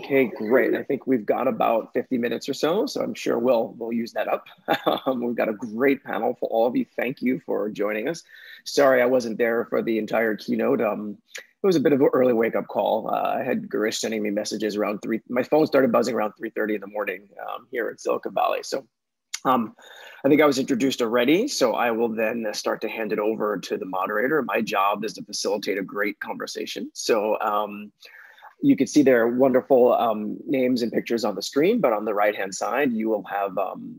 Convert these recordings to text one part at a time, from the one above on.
Okay, great. I think we've got about 50 minutes or so, so I'm sure we'll use that up. We've got a great panel for all of you. Thank you for joining us. Sorry I wasn't there for the entire keynote. It was a bit of an early wake-up call. I had Girish sending me messages around 3. My phone started buzzing around 3:30 in the morning here in Silicon Valley. So I think I was introduced already, so I will then start to hand it over to the moderator. My job is to facilitate a great conversation. So you can see their wonderful names and pictures on the screen, but on the right-hand side, you will have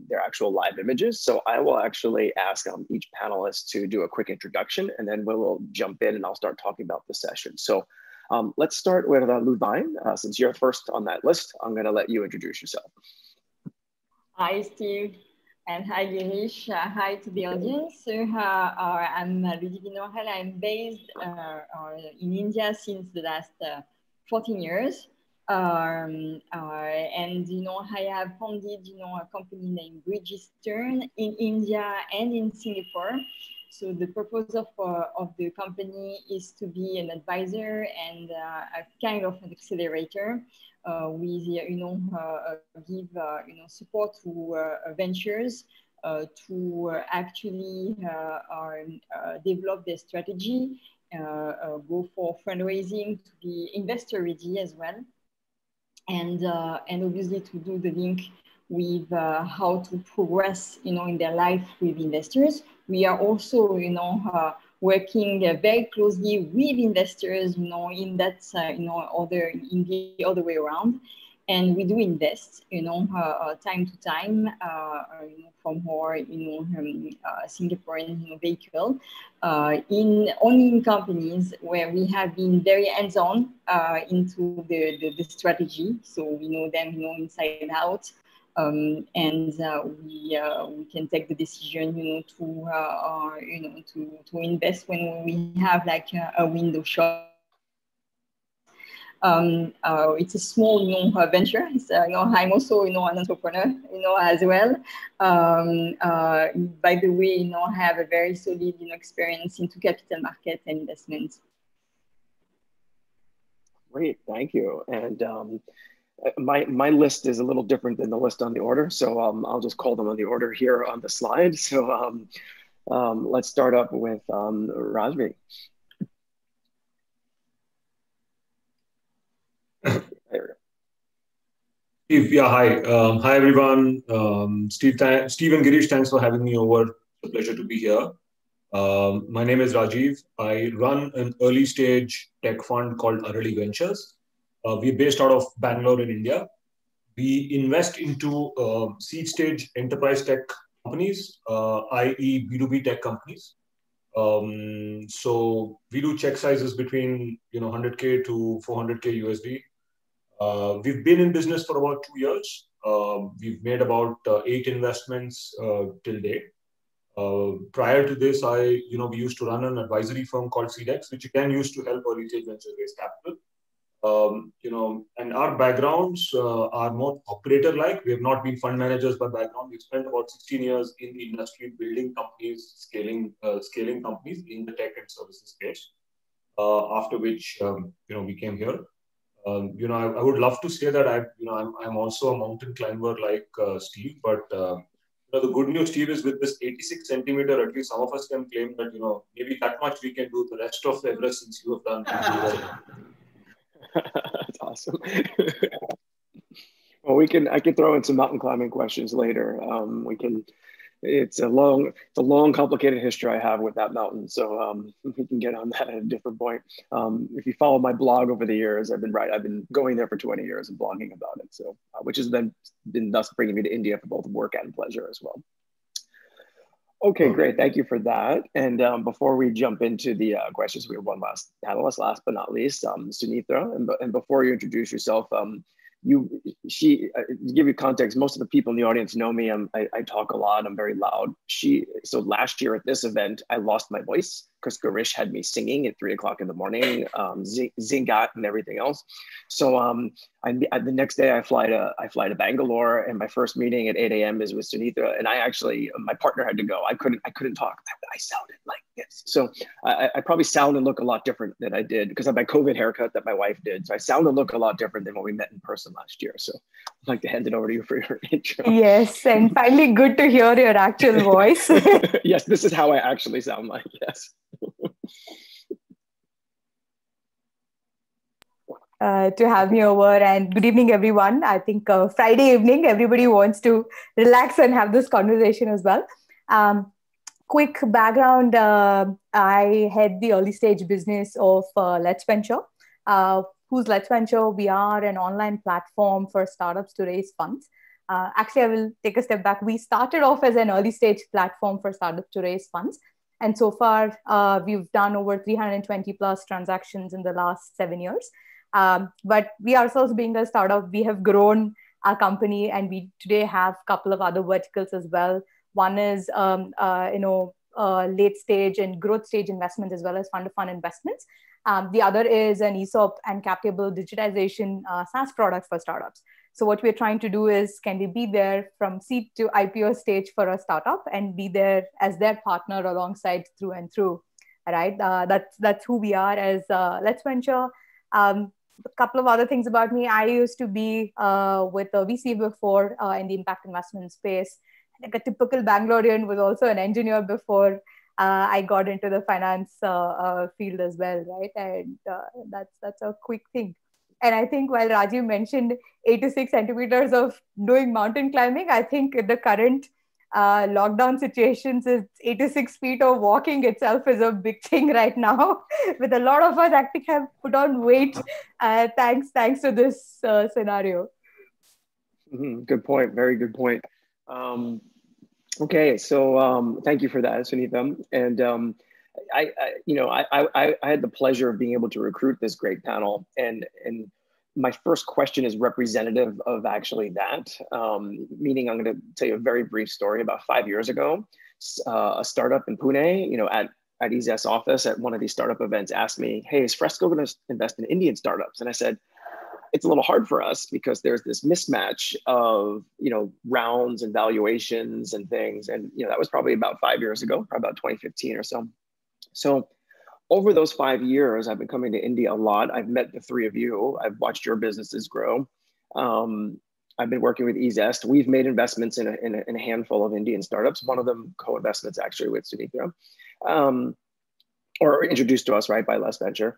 their actual live images. So I will actually ask each panelist to do a quick introduction, and then we will jump in and I'll start talking about the session. So let's start with Ludivine. Since you're first on that list, I'm gonna let you introduce yourself. Hi, Steve. And hi, Girish. Hi to the audience. So, I'm Ludivine Noirel. I'm based in India since the last 14 years. And, I have founded, a company named Bridgestern in India and in Singapore. So the purpose of the company is to be an advisor and a kind of an accelerator. We, give, support to ventures to actually develop their strategy, go for fundraising, to be investor ready as well, and obviously to do the link with how to progress, in their life with investors. We are also, working very closely with investors, in that, in the other way around. And we do invest, time to time, from our, Singaporean vehicle, only in companies where we have been very hands-on into the strategy. So we know them, inside out. And we can take the decision, to invest when we have like a window shop. It's a small, venture. It's, I'm also, an entrepreneur, as well. By the way, I have a very solid, experience into capital market and investments. Great, thank you. And my list is a little different than the list on the order, so I'll just call them on the order here on the slide. So let's start up with Rajiv. Steve, yeah, hi. Hi, everyone. Steve and Girish, thanks for having me over. It's a pleasure to be here. My name is Rajiv. I run an early stage tech fund called Arali Ventures. We're based out of Bangalore in India. We invest into seed stage enterprise tech companies, i.e. B2B tech companies. So we do check sizes between 100K to 400K USD. We've been in business for about 2 years. We've made about 8 investments till date. Prior to this, we used to run an advisory firm called seedX, which again used to help early stage venture raise capital. And our backgrounds are more operator-like. We have not been fund managers by background. We've spent about 16 years in the industry building companies, scaling companies in the tech and services space. After which, we came here. I would love to say that I'm also a mountain climber like Steve, but the good news, Steve, is with this 86 centimeter, at least some of us can claim that maybe that much we can do. The rest of Everest, since you have done. That's awesome. Well, I can throw in some mountain climbing questions later. It's a long, complicated history I have with that mountain. So we can get on that at a different point. If you follow my blog over the years, I've been going there for 20 years and blogging about it. So, which has then been thus bringing me to India for both work and pleasure as well. Okay, great. Thank you for that. And before we jump into the questions, we have one last panelist, last but not least, Sunitha. And before you introduce yourself, to give you context, most of the people in the audience know me. I talk a lot. I'm very loud. So last year at this event, I lost my voice because Girish had me singing at 3 o'clock in the morning, Zingat and everything else. So the next day I fly to Bangalore, and my first meeting at 8 a.m. is with Sunitha. And my partner had to go. I couldn't talk. I sounded like Yes. So I probably sound and look a lot different than I did because of my COVID haircut that my wife did. So I sound and look a lot different than when we met in person last year. So I'd like to hand it over to you for your intro. Yes. And finally, good to hear your actual voice. Yes, this is how I actually sound like. Yes. To have me over, and good evening, everyone. I think Friday evening, everybody wants to relax and have this conversation as well. Quick background, I head the early stage business of LetsVenture. Who's LetsVenture? We are an online platform for startups to raise funds. Actually, I will take a step back. We started off as an early stage platform for startups to raise funds. And so far, we've done over 320 plus transactions in the last 7 years. But we ourselves being a startup, we have grown our company, and we today have a couple of other verticals as well. One is, late stage and growth stage investments, as well as fund-to-fund investments. The other is an ESOP and cap table digitization SaaS product for startups. So what we're trying to do is, can we be there from seed to IPO stage for a startup and be there as their partner alongside through and through, right? That's who we are as LetsVenture. A couple of other things about me. I used to be with a VC before in the impact investment space. Like a typical Bangalorean, was also an engineer before I got into the finance field as well, right? And that's a quick thing. And I think while Rajiv mentioned 8 to 6 centimeters of doing mountain climbing, I think the current lockdown situations is 8 to 6 feet of walking itself is a big thing right now. With a lot of us actually have put on weight thanks to this scenario. Good point. Very good point. Okay, so thank you for that, Sunitha. And I had the pleasure of being able to recruit this great panel, and my first question is representative of actually that. Meaning, I'm going to tell you a very brief story. About 5 years ago, a startup in Pune, at e-Zest office at one of these startup events, asked me, "Hey, is Fresco going to invest in Indian startups?" And I said, it's a little hard for us because there's this mismatch of, rounds and valuations and things. And, that was probably about 5 years ago, probably about 2015 or so. So over those 5 years, I've been coming to India a lot. I've met the three of you. I've watched your businesses grow. I've been working with e-Zest. We've made investments in a handful of Indian startups. One of them co-investments actually with Sunitha. Or introduced to us, right, by LetsVenture.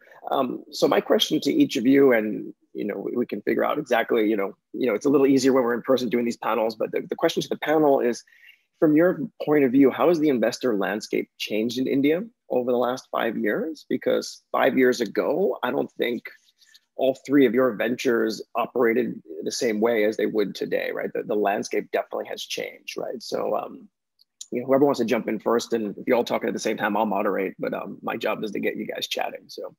So my question to each of you, and we can figure out exactly, it's a little easier when we're in person doing these panels, but the question to the panel is, from your point of view, how has the investor landscape changed in India over the last 5 years? Because 5 years ago, I don't think all three of your ventures operated the same way as they would today, right? The landscape definitely has changed, right? So, whoever wants to jump in first, and if you're all talking at the same time, I'll moderate, but my job is to get you guys chatting. So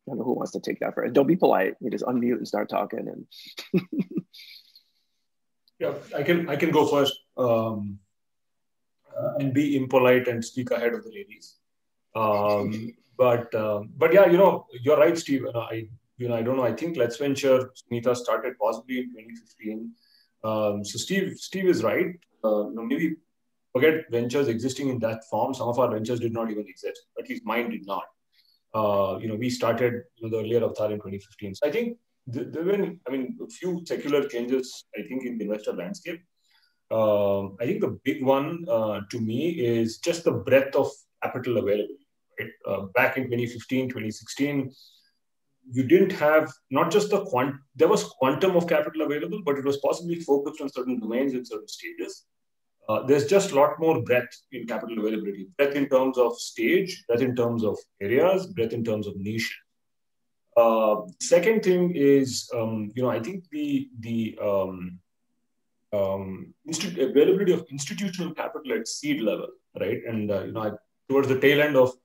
I don't know who wants to take that first. Don't be polite. You just unmute and start talking. And yeah, I can go first and be impolite and speak ahead of the ladies. But yeah, you're right, Steve. I don't know. I think LetsVenture, Sunitha, started possibly in 2015. So Steve is right. Maybe forget ventures existing in that form. Some of our ventures did not even exist. At least mine did not. We started the earlier avatar in 2015. So I think there have been, a few secular changes, I think, in the investor landscape. I think the big one to me is just the breadth of capital available. Right? Back in 2015, 2016, you didn't have not just there was quantum of capital available, but it was possibly focused on certain domains in certain stages. There's just a lot more breadth in capital availability. Breadth in terms of stage, breadth in terms of areas, breadth in terms of niche. Second thing is, I think the availability of institutional capital at seed level, right? And towards the tail end of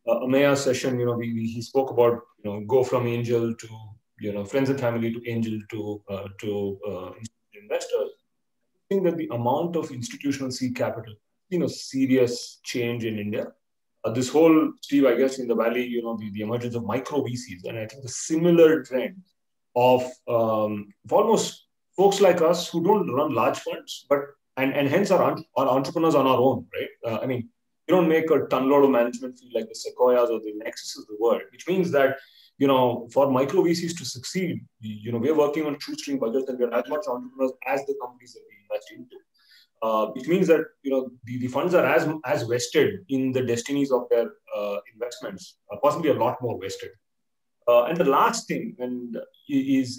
Ameya's session, he spoke about go from angel to friends and family to angel to investors. I think that the amount of institutional seed capital, serious change in India. This whole, Steve, I guess in the Valley, the emergence of micro VCs, and I think the similar trend of almost folks like us who don't run large funds, but and hence are entrepreneurs on our own, right? don't make a ton load of management fee like the Sequoias or the Nexus of the world, which means that, for micro VCs to succeed, we're working on shoestring budgets and we're as much entrepreneurs as the companies that we invest into. Which means that, the funds are as vested in the destinies of their investments, possibly a lot more vested. And the last thing, and is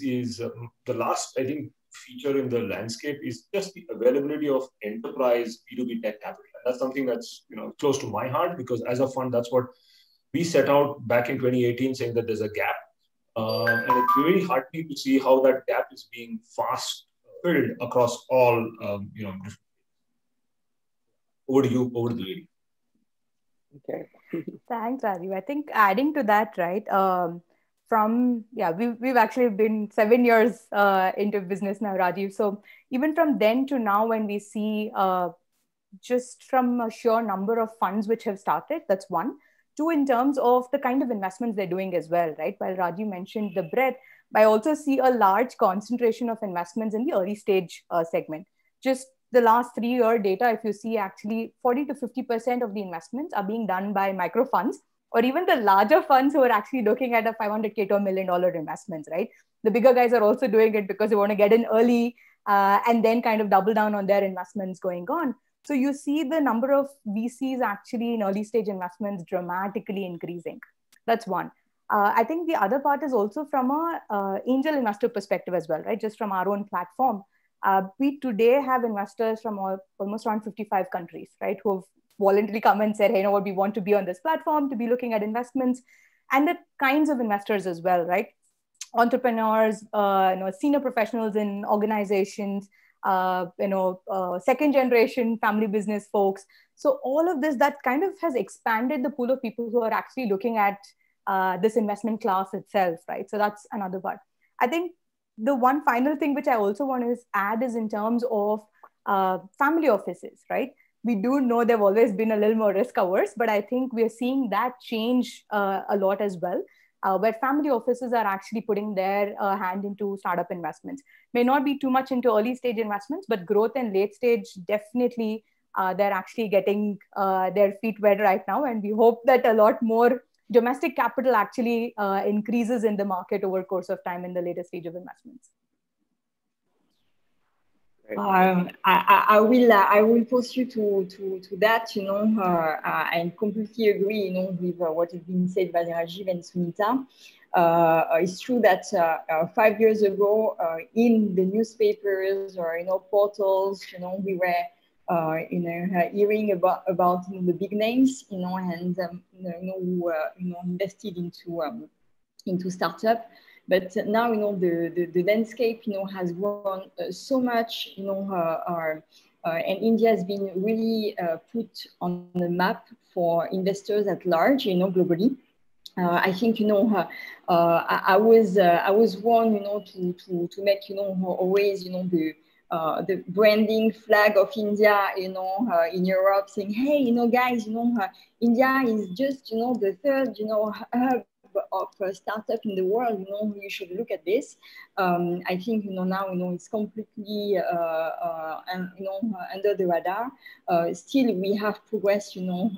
the last, I think, feature in the landscape is just the availability of enterprise B2B tech capital. And that's something that's close to my heart, because as a fund, that's what we set out back in 2018, saying that there's a gap. And it's really heartening to see how that gap is being fast filled across all, over to you, over to the lady. Okay. Thanks, Rajiv. I think adding to that, right? We've actually been 7 years into business now, Rajiv. So even from then to now, when we see just from a sheer number of funds which have started, that's one. Two, in terms of the kind of investments they're doing as well, right? While Rajiv mentioned the breadth, but I also see a large concentration of investments in the early stage segment. Just the last 3-year data, if you see, actually 40 to 50% of the investments are being done by micro funds, or even the larger funds who are actually looking at a $500K to $1 million investments, right? The bigger guys are also doing it because they want to get in early and then kind of double down on their investments going on. So you see the number of VCs actually in early stage investments dramatically increasing. That's one. I think the other part is also from a angel investor perspective as well, right? Just from our own platform. We today have investors from almost around 55 countries, right? Who have voluntarily come and said, hey, we want to be on this platform to be looking at investments, and the kinds of investors as well, right? Entrepreneurs, senior professionals in organizations, second generation family business folks. So all of this, that kind of has expanded the pool of people who are actually looking at this investment class itself, right? So that's another part. I think the one final thing which I also want to add is in terms of family offices, right? We do know they've always been a little more risk averse, but I think we're seeing that change a lot as well, where family offices are actually putting their hand into startup investments. May not be too much into early stage investments, but growth and late stage, definitely they're actually getting their feet wet right now. And we hope that a lot more domestic capital actually increases in the market over course of time in the later stage of investments. I will post you to that. I completely agree. With what has been said by Rajiv and Sunitha. It's true that 5 years ago, in the newspapers or portals, we were hearing about the big names, and who invested into startup. But now, the landscape, has grown so much, and India has been really put on the map for investors at large, globally. I think, I was one, to make, always, the branding flag of India, in Europe, saying, hey, guys, India is just, the third, hub of startup in the world. You should look at this. I think now it's completely under the radar. Still, we have progressed doing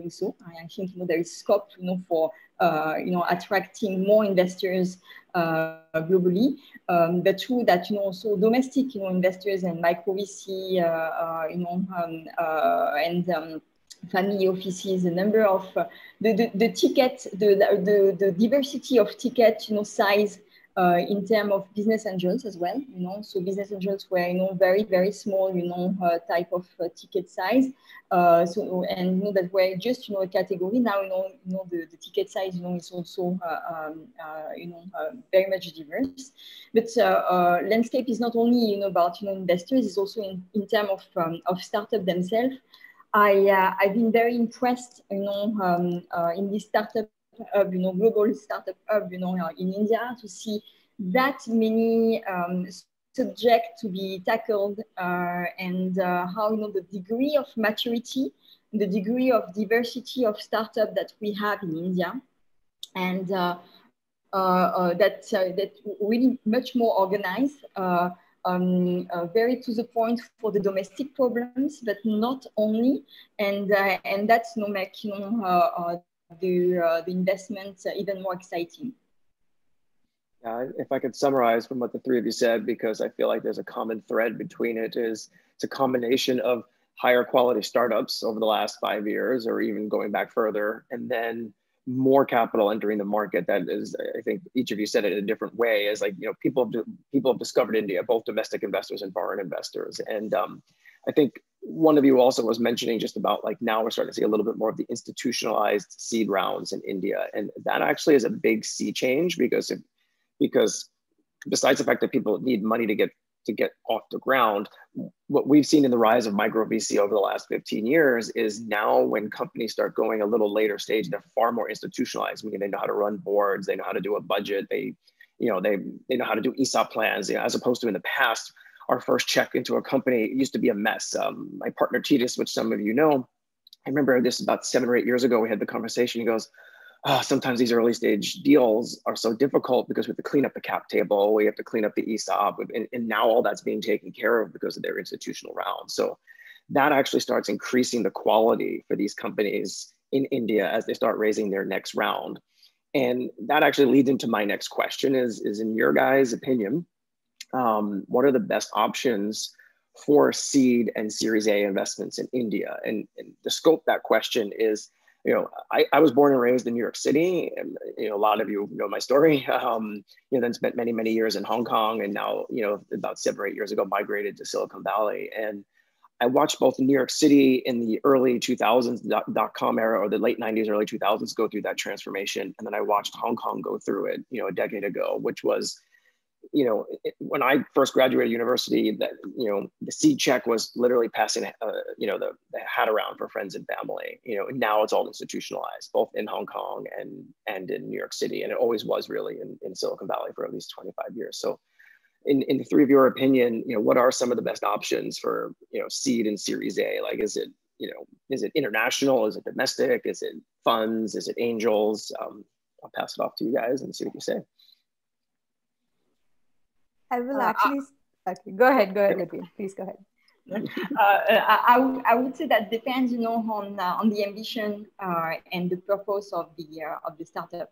so. I think there is scope for attracting more investors globally. But true that also domestic investors and micro VC and family offices, the number of the ticket, the diversity of ticket, size in terms of business angels as well. So business angels were very, very small, type of ticket size. So and that were just a category. Now the ticket size is also very much diverse. But landscape is not only about investors. It's also in terms of startup themselves. I've been very impressed, in this startup hub, global startup hub, in India, to see that many subjects to be tackled, and how the degree of maturity, the degree of diversity of startup that we have in India, and that really much more organized. very to the point for the domestic problems, but not only. And that's make the investments even more exciting. If I could summarize from what the three of you said, because I feel like there's a common thread between it, is it's a combination of higher quality startups over the last 5 years, or even going back further, and then more capital entering the market. That is, I think each of you said it in a different way, is like, people have discovered India, both domestic investors and foreign investors. And I think one of you also was mentioning just about like now we're starting to see a little bit more of the institutionalized seed rounds in India. And that actually is a big sea change, because besides the fact that people need money to get off the ground, what we've seen in the rise of micro VC over the last 15 years is now when companies start going a little later stage, they're far more institutionalized. I mean, they know how to run boards, they know how to do a budget, they know how to do ESOP plans, as opposed to in the past, our first check into a company used to be a mess. My partner Titus, which some of you know, I remember this about 7 or 8 years ago, we had the conversation. He goes, sometimes these early stage deals are so difficult because we have to clean up the cap table, we have to clean up the ESOP, and now all that's being taken care of because of their institutional round. So that actually starts increasing the quality for these companies in India as they start raising their next round. And that actually leads into my next question is in your guys' opinion, what are the best options for seed and Series A investments in India? And to scope that question is, I was born and raised in New York City, and a lot of you know my story. Then spent many, many years in Hong Kong, and now about 7 or 8 years ago migrated to Silicon Valley. And I watched both New York City in the early 2000s .com era, or the late 90s, early 2000s, go through that transformation, and then I watched Hong Kong go through it, a decade ago, which was, when I first graduated university, that the seed check was literally passing the hat around for friends and family. And now it's all institutionalized, both in Hong Kong and in New York City, and it always was really in Silicon Valley for at least 25 years. So, in the three of your opinion, what are some of the best options for seed and Series A? Like, is it international? Is it domestic? Is it funds? Is it angels? I'll pass it off to you guys and see what you say. I will actually. Okay, go ahead, Ludivine. Please go ahead. I would say that depends, on the ambition and the purpose of the startup,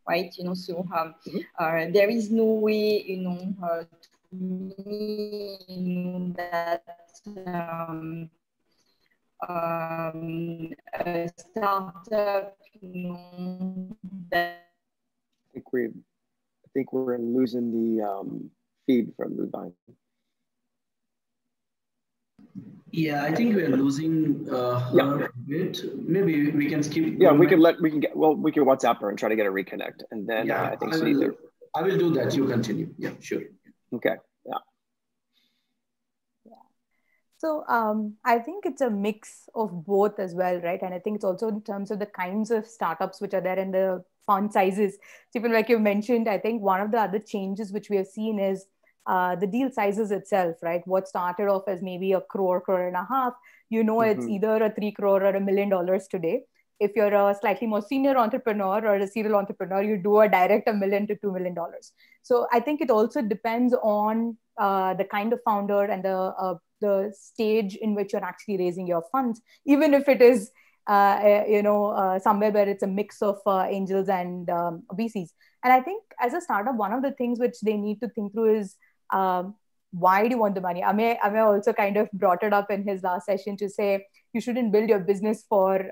right? So there is no way, to me, that a startup, that I think we're losing the feed from Ludivine. Yeah, I think we're losing her a bit. Maybe we can skip. Yeah, we can WhatsApp her and try to get a reconnect, and then I think I will do that. You continue. Yeah, sure. Okay. So I think it's a mix of both as well, right? And I think it's also in terms of the kinds of startups which are there and the fund sizes. Stephen, like you mentioned, I think one of the other changes which we have seen is the deal sizes itself, right? What started off as maybe a crore and a half, it's either a 3 crore or $1 million today. If you're a slightly more senior entrepreneur or a serial entrepreneur, you do a direct $1 million to $2 million. So I think it also depends on the kind of founder and the stage in which you're actually raising your funds, even if it is somewhere where it's a mix of angels and VCs. And I think as a startup, one of the things which they need to think through is why do you want the money? Amey also kind of brought it up in his last session to say you shouldn't build your business for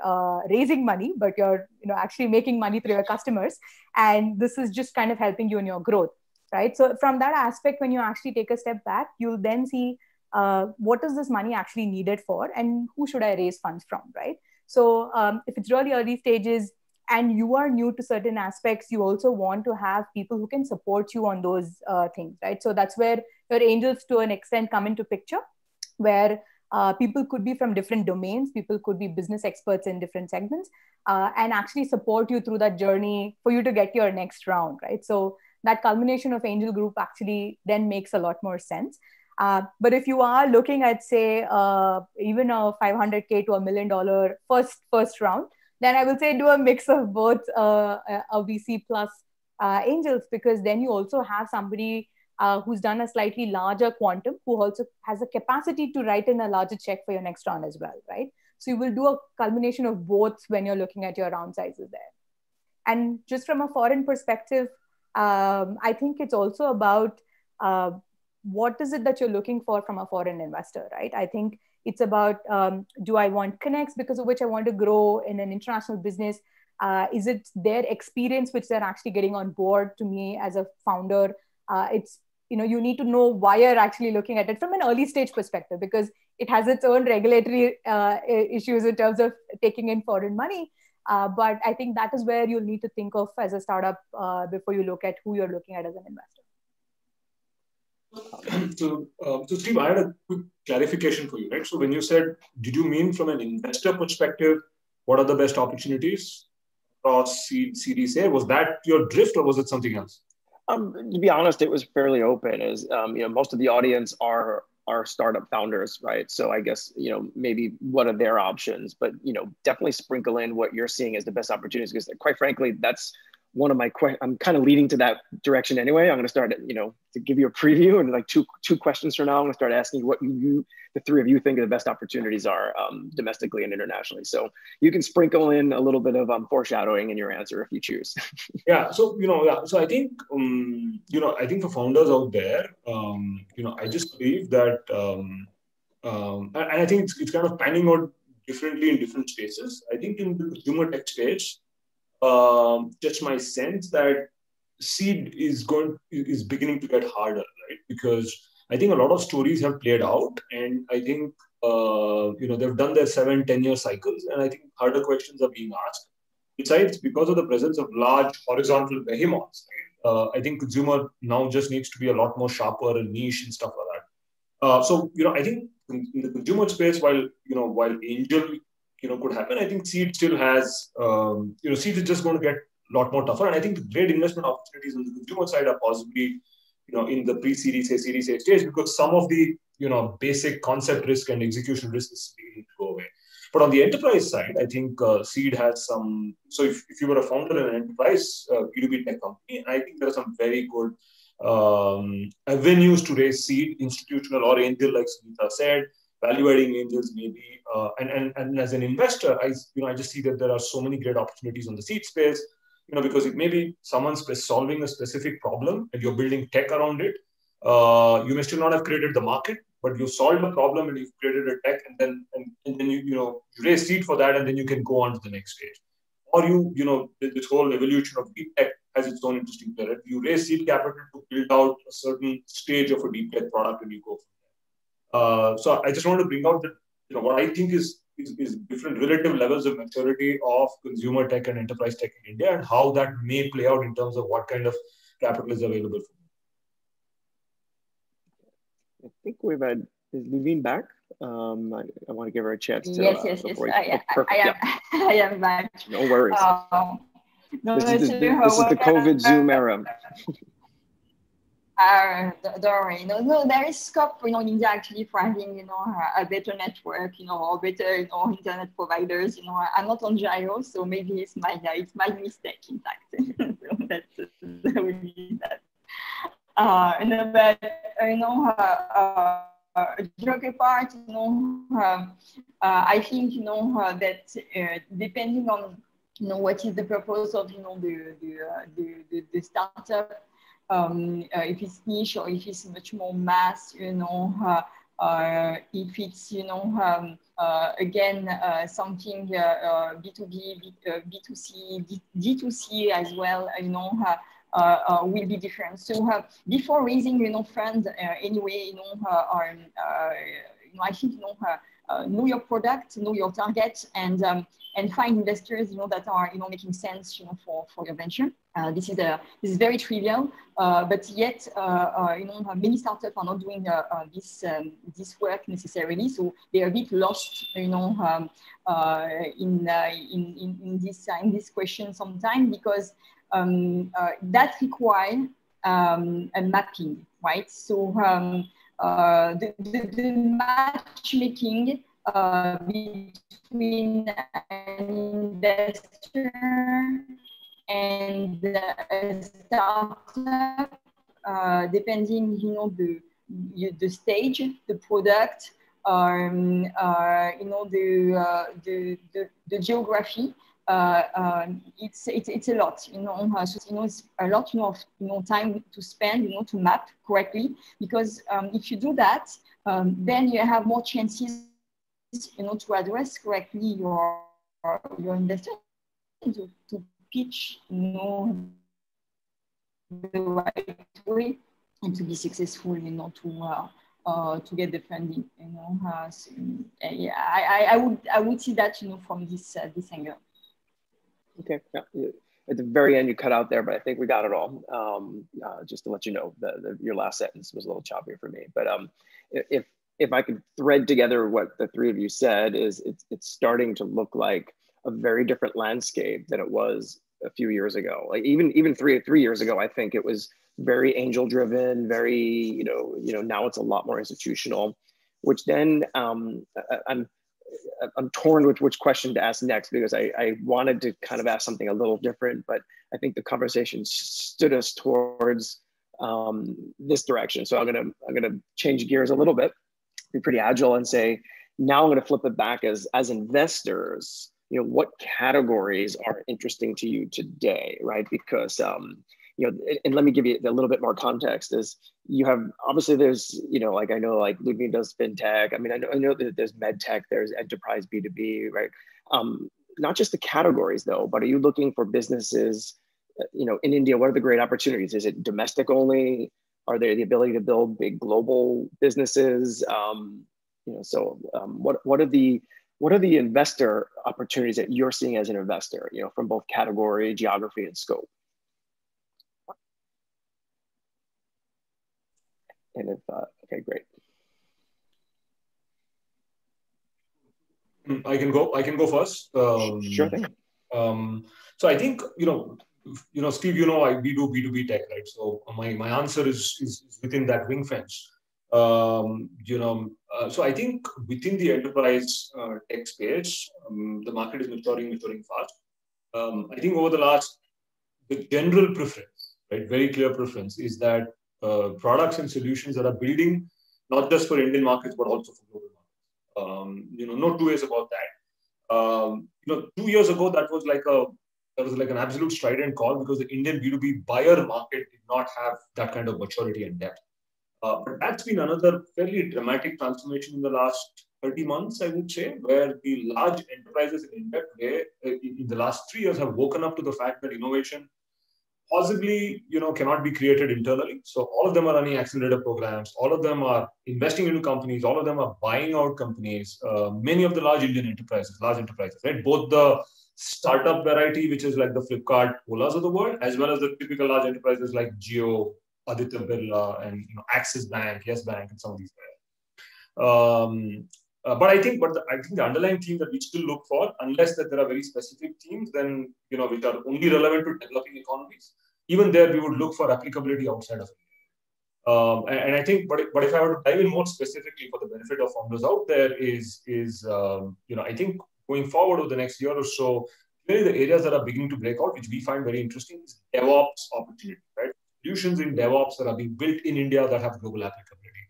raising money, but you're actually making money through your customers, and this is just kind of helping you in your growth, right? So from that aspect, when you actually take a step back, you'll then see what is this money actually needed for, and who should I raise funds from, right? So if it's really early stages and you are new to certain aspects, you also want to have people who can support you on those things, right? So that's where your angels to an extent come into picture, where people could be from different domains, people could be business experts in different segments, and actually support you through that journey for you to get your next round, right? So that culmination of angel group actually then makes a lot more sense. But if you are looking at, say, even a $500K to $1 million first round, then I will say do a mix of both a VC plus angels, because then you also have somebody who's done a slightly larger quantum, who also has a capacity to write in a larger check for your next round as well, right? So you will do a culmination of both when you're looking at your round sizes there. And just from a foreign perspective, I think it's also about what is it that you're looking for from a foreign investor, right? I think it's about, do I want connects because of which I want to grow in an international business? Is it their experience which they're actually getting on board to me as a founder? It's, you need to know why you're actually looking at it from an early stage perspective, because it has its own regulatory issues in terms of taking in foreign money. But I think that is where you'll need to think of as a startup before you look at who you're looking at as an investor. So Steve, I had a quick clarification for you, right? So when you said, did you mean from an investor perspective, what are the best opportunities across Series A? Was that your drift or was it something else? To be honest, it was fairly open. As most of the audience are startup founders, right? So I guess maybe what are their options, but definitely sprinkle in what you're seeing as the best opportunities, because quite frankly, that's one of my questions. I'm kind of leading to that direction anyway. I'm going to start, to give you a preview, and like two questions from now, I'm going to start asking what the three of you think the best opportunities are domestically and internationally. So you can sprinkle in a little bit of foreshadowing in your answer if you choose. Yeah. So So I think I think for founders out there, I just believe that, and I think it's kind of panning out differently in different spaces. I think in the consumer tech space, just my sense that seed is beginning to get harder, right? Because I think a lot of stories have played out, and I think they've done their 7-10 year cycles, and I think harder questions are being asked. Besides, because of the presence of large horizontal behemoths, right? I think consumer now just needs to be a lot more sharper and niche and stuff like that. So I think in the consumer space, while angel could happen, I think seed still has, seed is just going to get a lot more tougher. And I think the great investment opportunities on the consumer side are possibly, in the pre-Series A, Series A stage, because some of the, basic concept risk and execution risk is beginning to go away. But on the enterprise side, I think seed has some, so if you were a founder in an enterprise B2B tech company, I think there are some very good avenues to raise seed, institutional or angel, like Sunitha said. Value-adding angels maybe, and as an investor, I just see that there are so many great opportunities on the seed space, because it may be someone's solving a specific problem and you're building tech around it. You may still not have created the market, but you solved a problem and you've created a tech, and then you raise seed for that, and then you can go on to the next stage. Or this whole evolution of deep tech has its own interesting period. You raise seed capital to build out a certain stage of a deep tech product, and you go from there. So I just want to bring out that what I think is different relative levels of maturity of consumer tech and enterprise tech in India, and how that may play out in terms of what kind of capital is available for them. I think we've had, is Ludivine back? I want to give her a chance to. Yes. I am back. No worries. This is the COVID Zoom era. Don't worry. No, there is scope, in India actually for having, a better network, or better, internet providers. I'm not on Gyro, so maybe it's my mistake, in fact. So that's really that. Geography part, I think, that depending on, what is the purpose of, the startup. If it's niche or if it's much more mass, if it's, again, something B2B, B2C, D2C as well, will be different. So before raising, funds, anyway, I think, know your product, know your target, and find investors, that are, making sense, for your venture. This is very trivial, but yet, many startups are not doing this work necessarily, so they are a bit lost, in this question sometimes, because that requires a mapping, right? So the matchmaking between an investor and a startup depending, the stage, the product, the geography. It's a lot, so it's a lot of time to spend, to map correctly, because if you do that, then you have more chances, to address correctly your investor, to pitch, the right way, and to be successful, to get the funding, So, I would see that, from this angle. Okay. Yeah. At the very end, you cut out there, but I think we got it all. Just to let you know, your last sentence was a little choppy for me. But if I could thread together what the three of you said, is it's starting to look like a very different landscape than it was a few years ago. Like even three years ago, I think it was very angel driven, very now it's a lot more institutional, which then I'm torn with which question to ask next, because I wanted to kind of ask something a little different, but I think the conversation stood us towards this direction. So I'm gonna change gears a little bit, be pretty agile, and say, now I'm gonna flip it back as investors. What categories are interesting to you today, right? Because and let me give you a little bit more context. Is you have, obviously there's, like I know like Ludivine does Fintech. I mean, I know that there's MedTech, there's enterprise B2B, right? Not just the categories though, but are you looking for businesses, in India? What are the great opportunities? Is it domestic only? Are there the ability to build big global businesses? What are the investor opportunities that you're seeing as an investor, from both category, geography, and scope? And if, okay, great. I can go first. Sure thing. So I think, Steve, we do B2B tech, right? So my answer is within that ring fence. So I think within the enterprise tech space, the market is maturing fast. I think over the general preference, right, very clear preference, is that products and solutions that are building not just for Indian markets but also for global markets. No two ways about that. 2 years ago that was like an absolute strident call, because the Indian B2B buyer market did not have that kind of maturity and depth. But that's been another fairly dramatic transformation in the last 30 months, I would say, where the large enterprises in India today, in the last 3 years, have woken up to the fact that innovation possibly, cannot be created internally. So all of them are running accelerator programs. All of them are investing into companies. All of them are buying out companies. Many of the large enterprises, right? Both the startup variety, which is like the Flipkart, Olas of the world, as well as the typical large enterprises like Jio, Aditya Birla, and Axis Bank, Yes Bank, and some of these guys. But I think the underlying theme that we still look for, unless that there are very specific themes, then which are only relevant to developing economies, even there we would look for applicability outside of India. And I think, but if I were to dive in more specifically for the benefit of founders out there, is I think going forward over the next year or so, really the areas that are beginning to break out, which we find very interesting, is DevOps opportunity, right? Solutions in DevOps that are being built in India that have global applicability.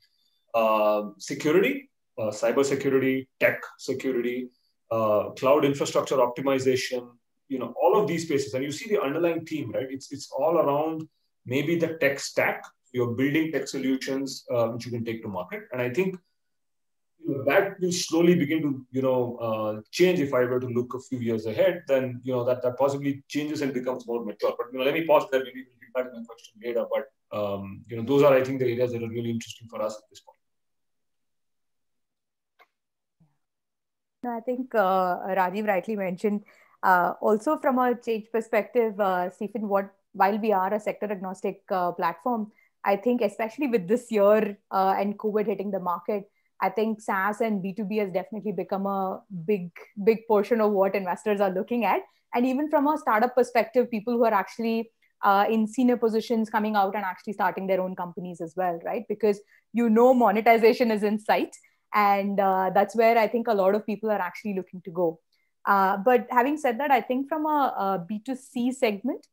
Security. Cyber security, tech security, cloud infrastructure optimization, all of these spaces. And you see the underlying theme, right? It's all around maybe the tech stack. You're building tech solutions which you can take to market. And I think that will slowly begin to, change. If I were to look a few years ahead, then, that possibly changes and becomes more mature. But, let me pause there. Maybe we'll get back to my question later. But, those are, I think, the areas that are really interesting for us at this point. I think Rajiv rightly mentioned, also from a change perspective, Stephen, while we are a sector agnostic platform, I think especially with this year and COVID hitting the market, I think SaaS and B2B has definitely become a big portion of what investors are looking at. And even from a startup perspective, people who are actually in senior positions coming out and actually starting their own companies as well, right? Because monetization is in sight. And that's where I think a lot of people are actually looking to go. But having said that, I think from a B2C segment,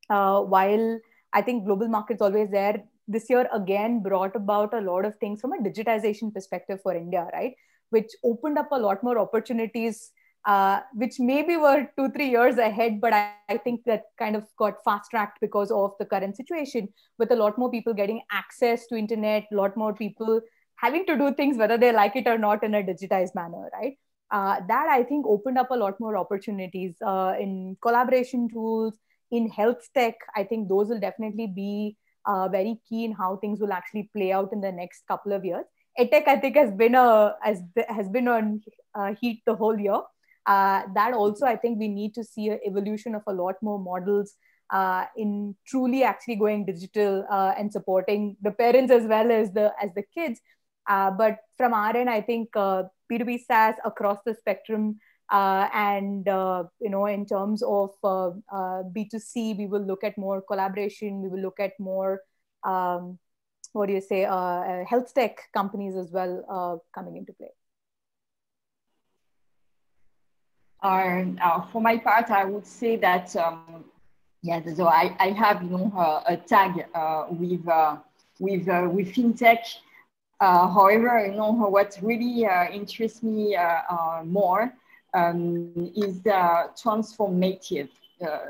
while I think global market's always there, this year again brought about a lot of things from a digitization perspective for India, right? Which opened up a lot more opportunities, which maybe were 2-3 years ahead, but I think that kind of got fast-tracked because of the current situation, with a lot more people getting access to internet, a lot more people having to do things whether they like it or not in a digitized manner, right? That I think opened up a lot more opportunities in collaboration tools, in health tech. I think those will definitely be very key in how things will actually play out in the next couple of years. EdTech, I think, has been on heat the whole year. That also, I think we need to see an evolution of a lot more models in truly actually going digital and supporting the parents as well as the kids. But from our end, I think B2B SaaS across the spectrum, and in terms of B2C, we will look at more collaboration. We will look at more health tech companies as well coming into play. For my part, I would say that so I have a tag with Fintech. However, what really interests me more is transformative.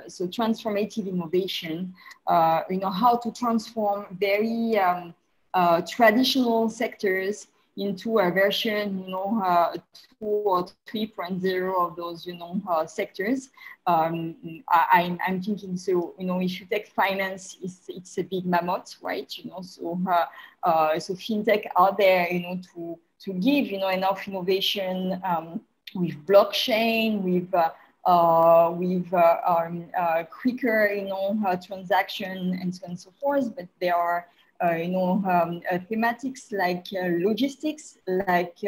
So transformative innovation, how to transform very traditional sectors into a version, 2 or 3.0 of those, sectors. I'm thinking, so, if you take finance, it's a big mammoth, right? So fintech are there, to give, enough innovation with blockchain, with quicker, transaction and so on and so forth. But there are thematics like logistics, like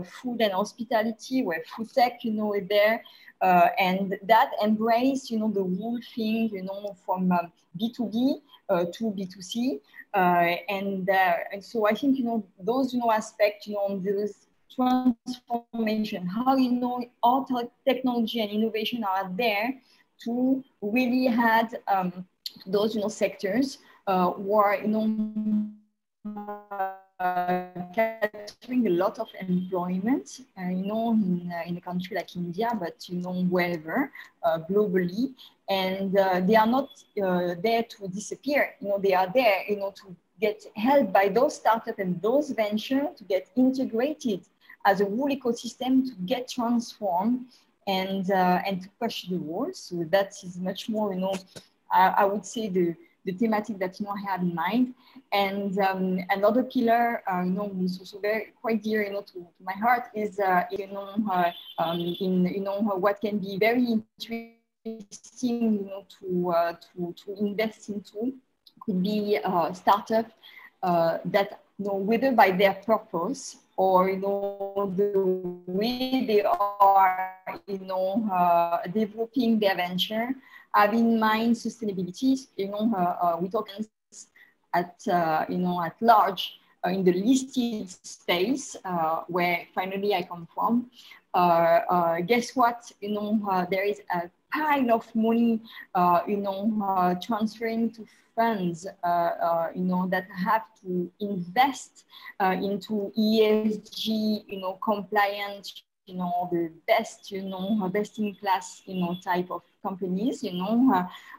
food and hospitality, where food tech, is there, and that embrace, the whole thing, from B2B to B2C, and so I think, those, aspects, on this transformation, how, all technology and innovation are there to really add those, sectors were, capturing a lot of employment, in a country like India, but, wherever, globally. And they are not there to disappear. They are there, to get helped by those startups and those ventures to get integrated as a whole ecosystem, to get transformed and to push the world. So that is much more, I would say the thematic that I have in mind. And another pillar, is also very quite dear, to my heart is, what can be very interesting, to invest into, could be a startup that, whether by their purpose or, the way they are, developing their venture, have in mind sustainability. We talk at large in the listed space, where finally I come from. Guess what? There is a pile of money, transferring to funds, that have to invest into ESG, compliant, the best, best in class, type of companies,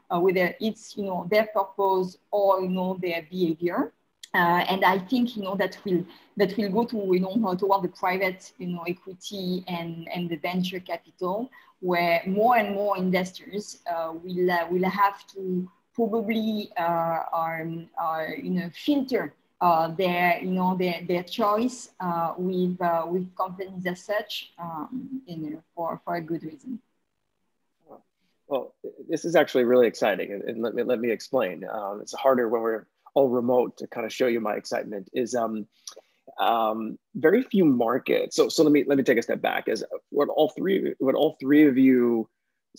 whether it's, their purpose or, their behavior. And I think, that will go to, toward the private, equity and the venture capital, where more and more investors will have to probably filter their choice with companies as such, for a good reason. Well, this is actually really exciting, and let me explain. It's harder when we're all remote to kind of show you my excitement. Is very few markets. So let me take a step back. Is what all three of you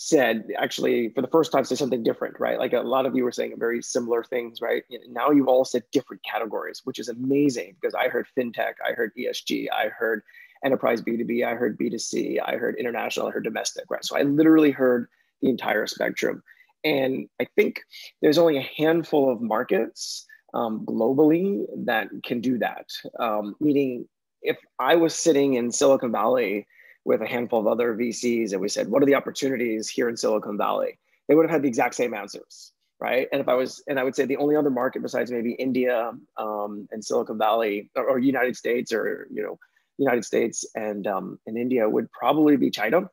said, actually, for the first time, say something different, right? Like a lot of you were saying very similar things, right? Now you've all said different categories, which is amazing, because I heard fintech, I heard ESG, I heard enterprise B2B, I heard B2C, I heard international, I heard domestic, right? So I literally heard the entire spectrum. And I think there's only a handful of markets globally that can do that. Meaning, if I was sitting in Silicon Valley with a handful of other VCs and we said, what are the opportunities here in Silicon Valley? They would have had the exact same answers, right? And I would say the only other market besides maybe India and Silicon Valley or United States or, United States and India would probably be China,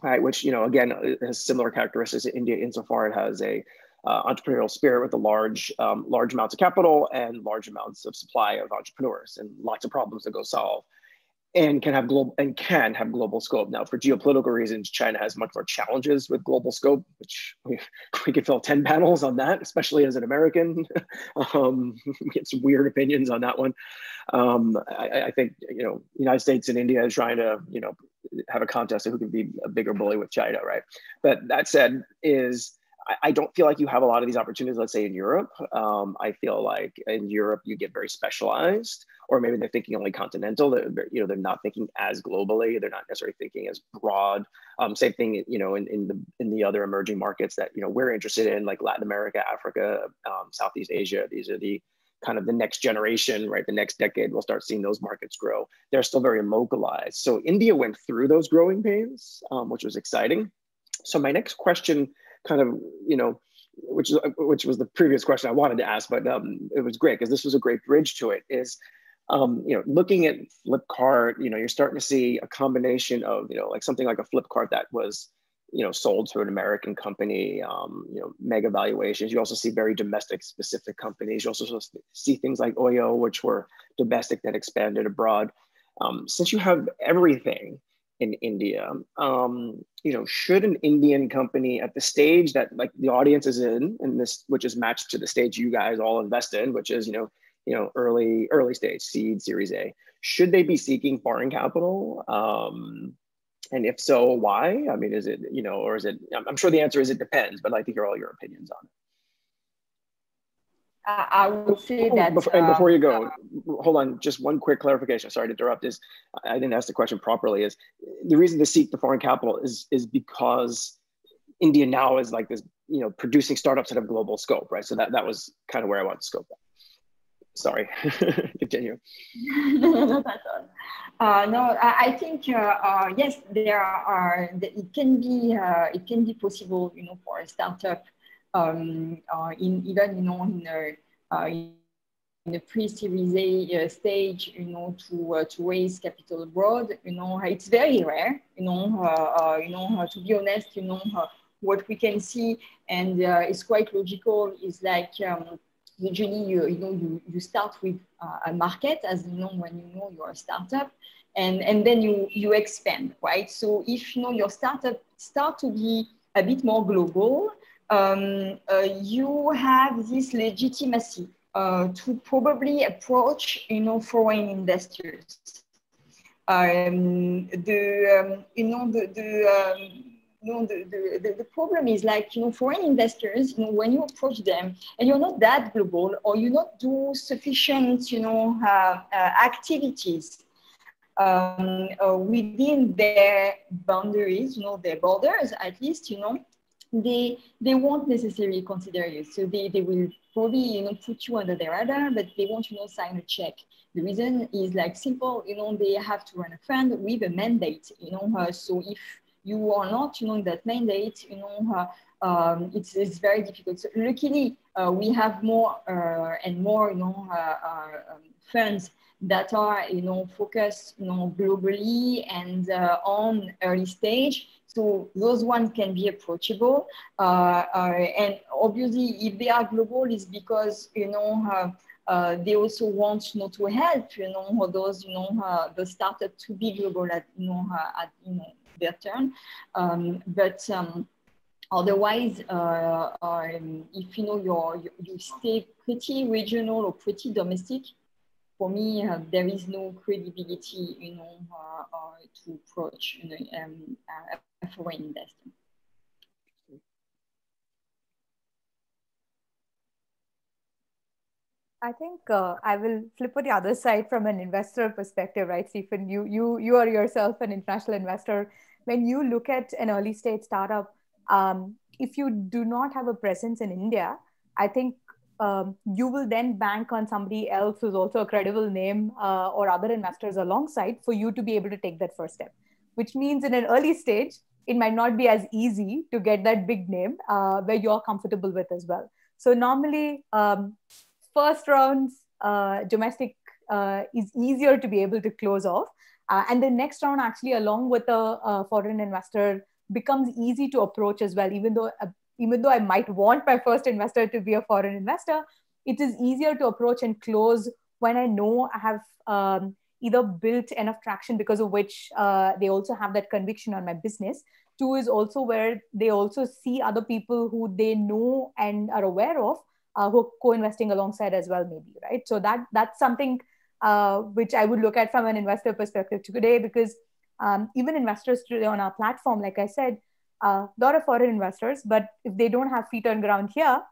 right? Which, again, has similar characteristics to India insofar it has a entrepreneurial spirit with a large amounts of capital and large amounts of supply of entrepreneurs and lots of problems to go solve, and can have global scope. Now, for geopolitical reasons, China has much more challenges with global scope, which we could fill 10 panels on that, especially as an American. We get some weird opinions on that one. I think, United States and India is trying to, have a contest of who can be a bigger bully with China, right? But that said, I don't feel like you have a lot of these opportunities, let's say in Europe. I feel like in Europe, you get very specialized, or maybe they're thinking only continental. They're not thinking as globally. They're not necessarily thinking as broad. Same thing, in the other emerging markets that, we're interested in, like Latin America, Africa, Southeast Asia. These are the kind of the next generation, right? The next decade, we'll start seeing those markets grow. They're still very localized. So India went through those growing pains, which was exciting. So my next question kind of, which was the previous question I wanted to ask, but it was great because this was a great bridge to it, is, looking at Flipkart, you're starting to see a combination of, like something like a Flipkart that was, sold to an American company, mega valuations. You also see very domestic specific companies. You also see things like Oyo, which were domestic that expanded abroad. Since you have everything in India, should an Indian company at the stage that like the audience is in this, which is matched to the stage you guys all invest in, which is, early stage, seed, Series A, should they be seeking foreign capital? And if so, why? I mean, is it, or is it, I'm sure the answer is it depends, but I'd like to hear all your opinions on it. I would say that. Before you go, hold on, just one quick clarification. Sorry to interrupt. I didn't ask the question properly. Is the reason to seek the foreign capital is because India now is like this, producing startups that have global scope, right? So that was kind of where I wanted to scope that. Sorry, continue. Not at all. No, I think yes, it can be possible, for a startup, in a pre-Series A stage, to raise capital abroad. It's very rare. To be honest, what we can see, and it's quite logical, is like. Usually, you start with a market, as when you're a startup, and then you expand, right? So if your startup start to be a bit more global, you have this legitimacy to probably approach foreign investors. The problem is like, foreign investors, when you approach them and you're not that global, or you not do sufficient, activities within their boundaries, their borders, at least, they won't necessarily consider you. So they will probably, put you under their radar, but they won't, sign a check. The reason is like simple, they have to run a fund with a mandate, so if you are not, in that mandate, it's very difficult. So luckily, we have more and more, funds that are, focused, globally and on early stage. So those ones can be approachable. And obviously, if they are global, it's because, they also want, to help, those, the startup to be global at, their turn. But otherwise, if you stay pretty regional or pretty domestic, for me, there is no credibility, to approach a foreign investor. I think I will flip on the other side from an investor perspective, right, Stephen? You are yourself an international investor. When you look at an early stage startup, if you do not have a presence in India, I think you will then bank on somebody else who's also a credible name or other investors alongside for you to be able to take that first step, which means in an early stage, it might not be as easy to get that big name where you're comfortable with as well. So normally, first rounds, domestic is easier to be able to close off. And the next round actually, along with a foreign investor, becomes easy to approach as well. Even though I might want my first investor to be a foreign investor, it is easier to approach and close when I know I have either built enough traction because of which they also have that conviction on my business. Two is also where they also see other people who they know and are aware of who are co-investing alongside as well, maybe, right? So that's something which I would look at from an investor perspective today, because even investors today on our platform, like I said, a lot of foreign investors, but if they don't have feet on ground here,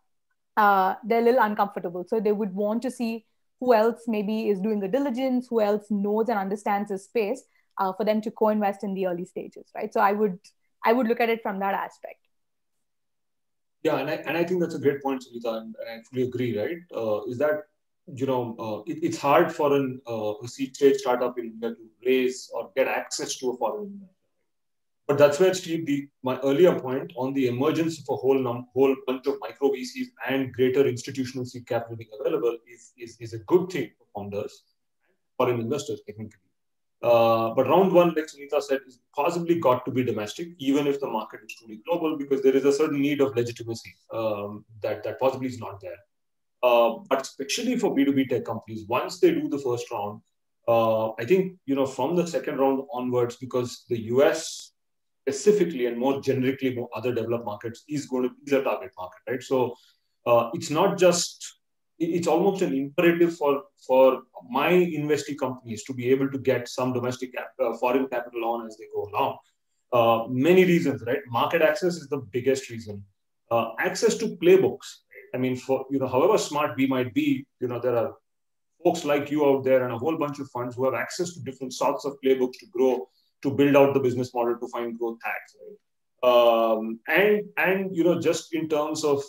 they're a little uncomfortable. So they would want to see who else maybe is doing the diligence, who else knows and understands the space for them to co-invest in the early stages, right? So I would look at it from that aspect. Yeah, and I think that's a great point, Sunitha, and I fully agree, right? Is that, it's hard for a seed stage startup in India to raise or get access to a foreign investor. But that's where, Steve, my earlier point on the emergence of a whole bunch of micro VCs and greater institutional seed capital being available is a good thing for founders, foreign investors, technically. But round one, like Sunitha said, is possibly got to be domestic, even if the market is truly global, because there is a certain need of legitimacy that possibly is not there. But especially for B2B tech companies, once they do the first round, I think, from the second round onwards, because the US specifically and more generically, more other developed markets is going to be the target market, right? So it's not just, it's almost an imperative for my investee companies to be able to get some domestic foreign capital on as they go along. Many reasons, right? Market access is the biggest reason. Access to playbooks. I mean, for however smart we might be, there are folks like you out there and a whole bunch of funds who have access to different sorts of playbooks to grow, to build out the business model, to find growth hacks, right? And just in terms of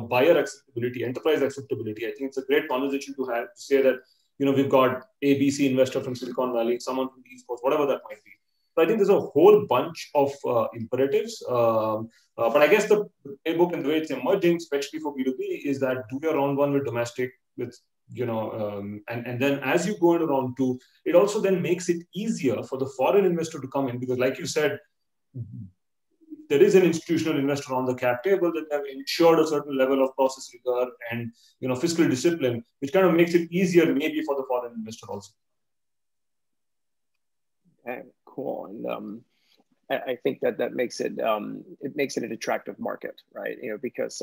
buyer acceptability, enterprise acceptability, I think it's a great conversation to have, to say that we've got ABC investor from Silicon Valley, someone from the East Coast, whatever that might be. So I think there's a whole bunch of imperatives. But I guess the playbook and the way it's emerging, especially for B2B, is that do your round one with domestic, with and then as you go into round two, it also then makes it easier for the foreign investor to come in, because like you said, there is an institutional investor on the cap table that have ensured a certain level of process rigor and fiscal discipline, which kind of makes it easier maybe for the foreign investor also. Okay, cool. And I think that makes it an attractive market, right? Because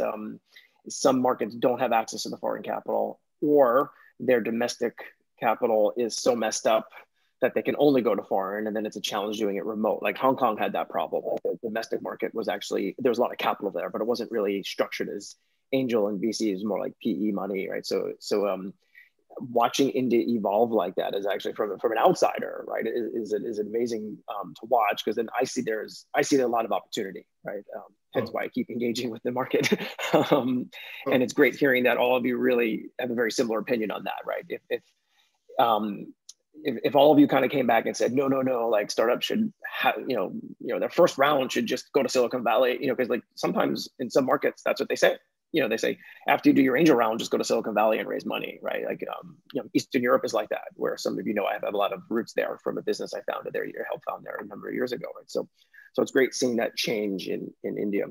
some markets don't have access to the foreign capital, or their domestic capital is so messed up that they can only go to foreign, and then it's a challenge doing it remote. Like Hong Kong had that problem. The domestic market was actually, there was a lot of capital there, but it wasn't really structured as angel and VC, is more like PE money, right? So watching India evolve like that is actually from an outsider, right? Is amazing to watch, because then I see there a lot of opportunity, right? Hence why I keep engaging with the market. And it's great hearing that all of you really have a very similar opinion on that, right? If all of you kind of came back and said, no, like startups should have, their first round should just go to Silicon Valley, because like sometimes in some markets, that's what they say. They say, after you do your angel round, just go to Silicon Valley and raise money, right? Like, Eastern Europe is like that, where some of I have a lot of roots there from a business I founded there, helped found there a number of years ago, right? So it's great seeing that change in India.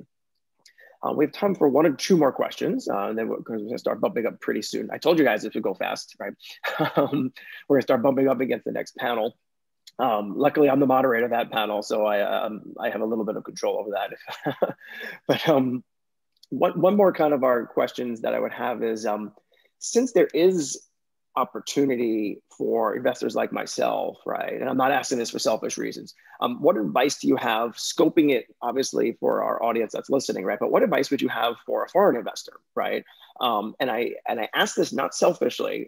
We have time for one or two more questions, and then we're going to start bumping up pretty soon. I told you guys this would go fast, right? We're going to start bumping up against the next panel. Luckily, I'm the moderator of that panel, so I have a little bit of control over that. But one more kind of our questions that I would have is, since there is opportunity for investors like myself, right? And I'm not asking this for selfish reasons. What advice do you have, scoping it obviously for our audience that's listening, right? But what advice would you have for a foreign investor, right? And I ask this not selfishly,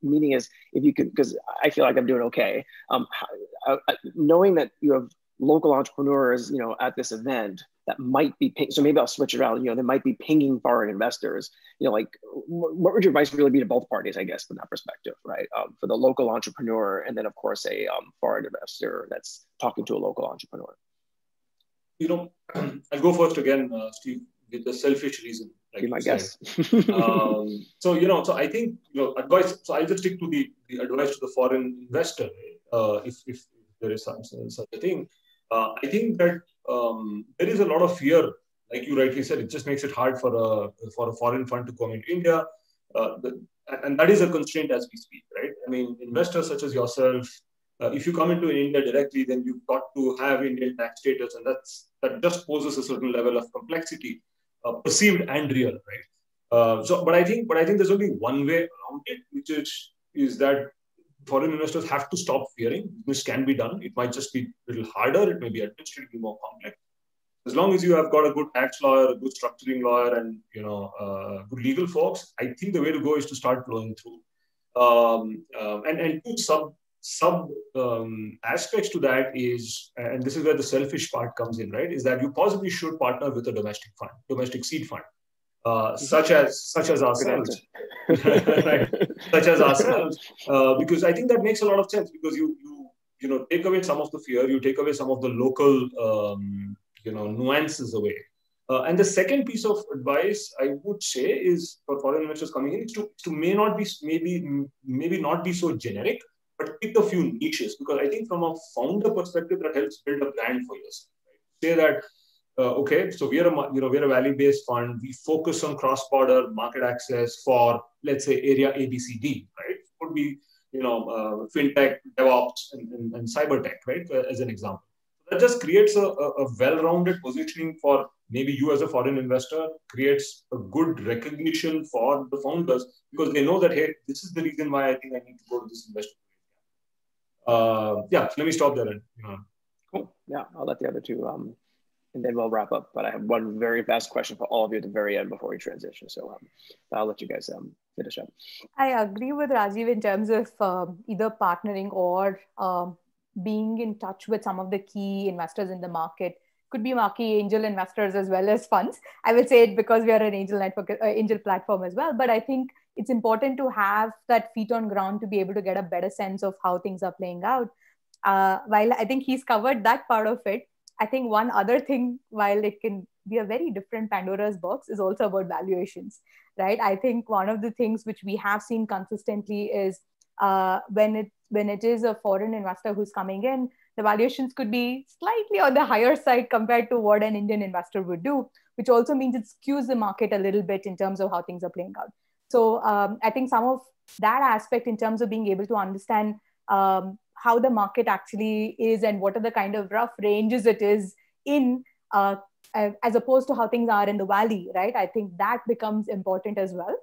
meaning is if you could, because I feel like I'm doing okay. Knowing that you have local entrepreneurs, at this event that might be so maybe I'll switch it out. They might be pinging foreign investors. Like, what would your advice really be to both parties, I guess, from that perspective, right? For the local entrepreneur, and then of course a foreign investor that's talking to a local entrepreneur. I'll go first again, Steve, with the selfish reason. Like be my guess. So I think advice. So I'll just stick to the advice to the foreign investor, if there is such a thing. I think that there is a lot of fear, like you rightly said. It just makes it hard for a foreign fund to come into India, and that is a constraint as we speak, right? I mean, investors such as yourself, if you come into India directly, then you've got to have Indian tax status, and that just poses a certain level of complexity, perceived and real, right? But I think there's only one way around it, which is that foreign investors have to stop fearing. This can be done. It might just be a little harder. It may be administratively more complex. As long as you have got a good tax lawyer, a good structuring lawyer, and good legal folks, I think the way to go is to start flowing through. And two sub aspects to that is, and this is where the selfish part comes in, right? Is that you possibly should partner with a domestic fund, domestic seed fund. Such as ourselves, right? Such as ourselves, because I think that makes a lot of sense, because you take away some of the fear, you take away some of the local nuances away. And the second piece of advice I would say is for foreign investors coming in is to maybe not be so generic, but pick a few niches, because I think from a founder perspective that helps build a brand for yourself. Right? Say that. Okay, so we're a value-based fund. We focus on cross-border market access for, let's say, area ABCD, right? Could be, fintech, DevOps, and cyber tech, right? As an example. That just creates a well-rounded positioning for maybe you as a foreign investor, creates a good recognition for the founders, because they know that, hey, this is the reason why I think I need to go to this investment. Yeah, so let me stop there. Cool. Yeah, I'll let the other two. And then we'll wrap up. But I have one very fast question for all of you at the very end before we transition. So I'll let you guys finish up. I agree with Rajiv in terms of either partnering or being in touch with some of the key investors in the market. Could be marquee angel investors as well as funds. I will say it because we are an angel network, angel platform as well. But I think it's important to have that feet on ground to be able to get a better sense of how things are playing out. While I think he's covered that part of it, I think one other thing, while it can be a very different Pandora's box, is also about valuations, right? I think one of the things which we have seen consistently is when it is a foreign investor who's coming in, the valuations could be slightly on the higher side compared to what an Indian investor would do, which also means it skews the market a little bit in terms of how things are playing out. So I think some of that aspect in terms of being able to understand how the market actually is and what are the kind of rough ranges it is in, as opposed to how things are in the valley, right? I think that becomes important as well,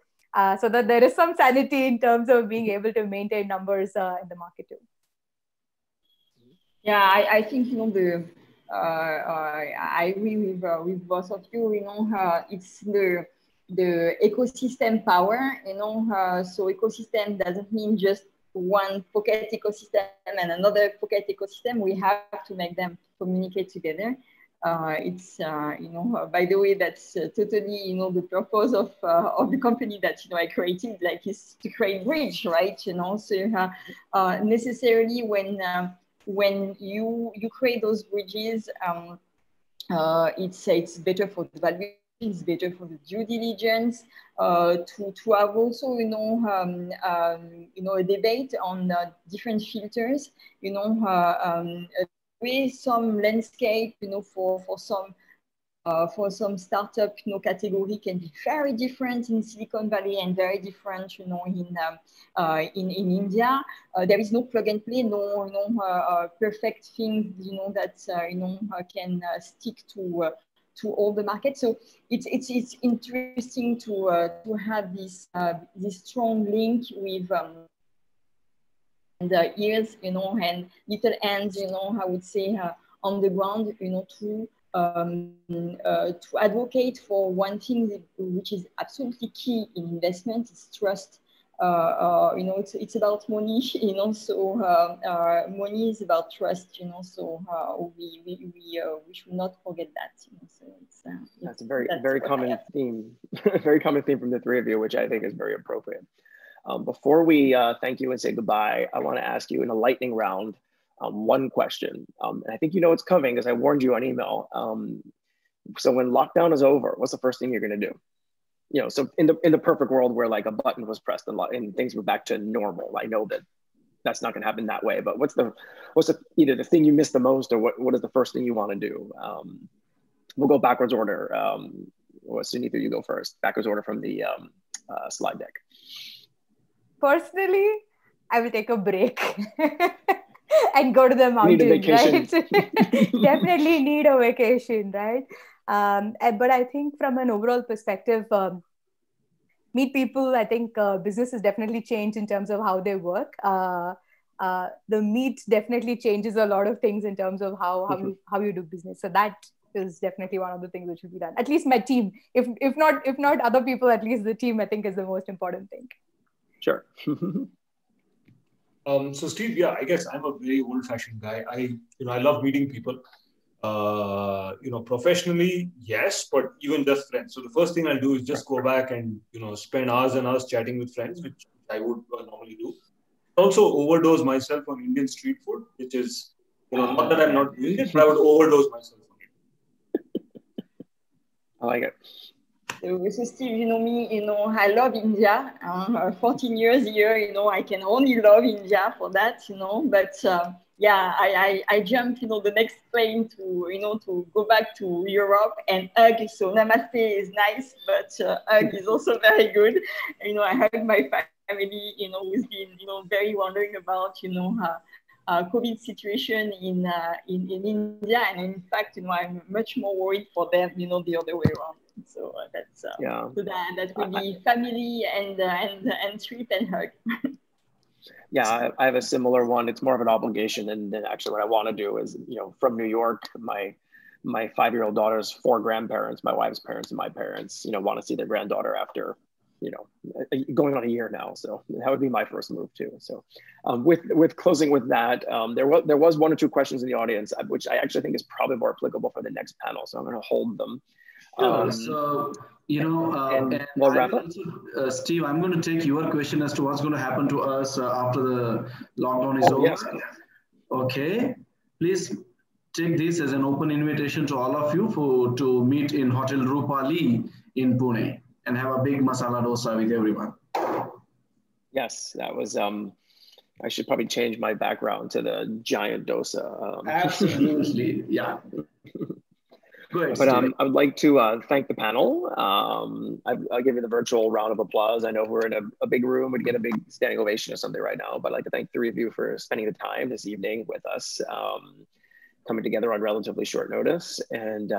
so that there is some sanity in terms of being able to maintain numbers in the market too. Yeah, I think, I agree with both of you. It's the ecosystem power, so ecosystem doesn't mean just one pocket ecosystem and another pocket ecosystem. We have to make them communicate together. It's by the way, that's totally the purpose of the company that I created, like, is to create bridge, right? So necessarily when you create those bridges, it's better for the value. It's better for the due diligence, to have also a debate on different filters, with some landscape, for some startup, category can be very different in Silicon Valley and very different, in India. There is no plug and play, no perfect thing, that can stick to all the markets. So it's interesting to have this strong link with the ears, and little hands, I would say, on the ground, to advocate for one thing which is absolutely key in investment, is trust. it's about money, so money is about trust, so we should not forget that. So that's a very common theme, very common theme from the three of you, which I think is very appropriate. Before we thank you and say goodbye, I want to ask you in a lightning round one question. And I think you know it's coming because I warned you on email. So when lockdown is over, what's the first thing you're going to do? So in the perfect world where like a button was pressed and things were back to normal, I know that that's not going to happen that way. But what's the either the thing you miss the most, or what is the first thing you want to do? We'll go backwards order. Sunitha, you go first. Backwards order from the slide deck. Personally, I will take a break and go to the mountains, right? Definitely need a vacation, right? But I think from an overall perspective, meet people. I think business has definitely changed in terms of how they work. The meet definitely changes a lot of things in terms of how you do business. So that is definitely one of the things that should be done. At least my team, if not other people, at least the team, I think, is the most important thing. Sure. So Steve, yeah, I guess I'm a very old-fashioned guy. I love meeting people. Professionally, yes, but even just friends. So the first thing I'll do is just go back and spend hours and hours chatting with friends, which I would normally do. Also overdose myself on Indian street food, which is not that I'm not doing it, but I would overdose myself on it. I like it. So Steve, you know me, I love India. 14 years here, I can only love India for that, but yeah, I jumped, the next plane to go back to Europe and hug. So namaste is nice, but hug is also very good. I hug my family, who's been, very wondering about, COVID situation in India. And in fact, I'm much more worried for them, the other way around. So that's so that would be family and trip and hug. Yeah, I have a similar one. It's more of an obligation, and then actually what I want to do is, from New York, my 5-year-old daughter's 4 grandparents, my wife's parents and my parents, want to see their granddaughter after, going on a year now. So that would be my first move too. So with closing with that, there was 1 or 2 questions in the audience, which I actually think is probably more applicable for the next panel. So I'm going to hold them. So, we'll wrap up. Steve, I'm going to take your question as to what's going to happen to us after the lockdown is over. Yes. Okay. Please take this as an open invitation to all of you to meet in Hotel Rupali in Pune and have a big masala dosa with everyone. Yes, that was, I should probably change my background to the giant dosa. Absolutely, yeah. Good, but I would like to thank the panel. I'll give you the virtual round of applause. I know we're in a big room, we'd get a big standing ovation or something right now, but I'd like to thank 3 of you for spending the time this evening with us, coming together on relatively short notice. And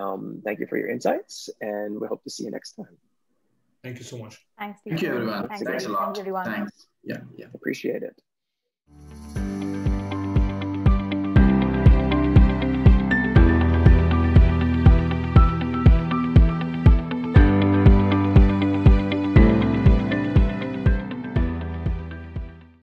thank you for your insights, and we hope to see you next time. Thank you so much. Thanks, Thank you, everyone. Thanks a lot. Thanks. Yeah. Appreciate it.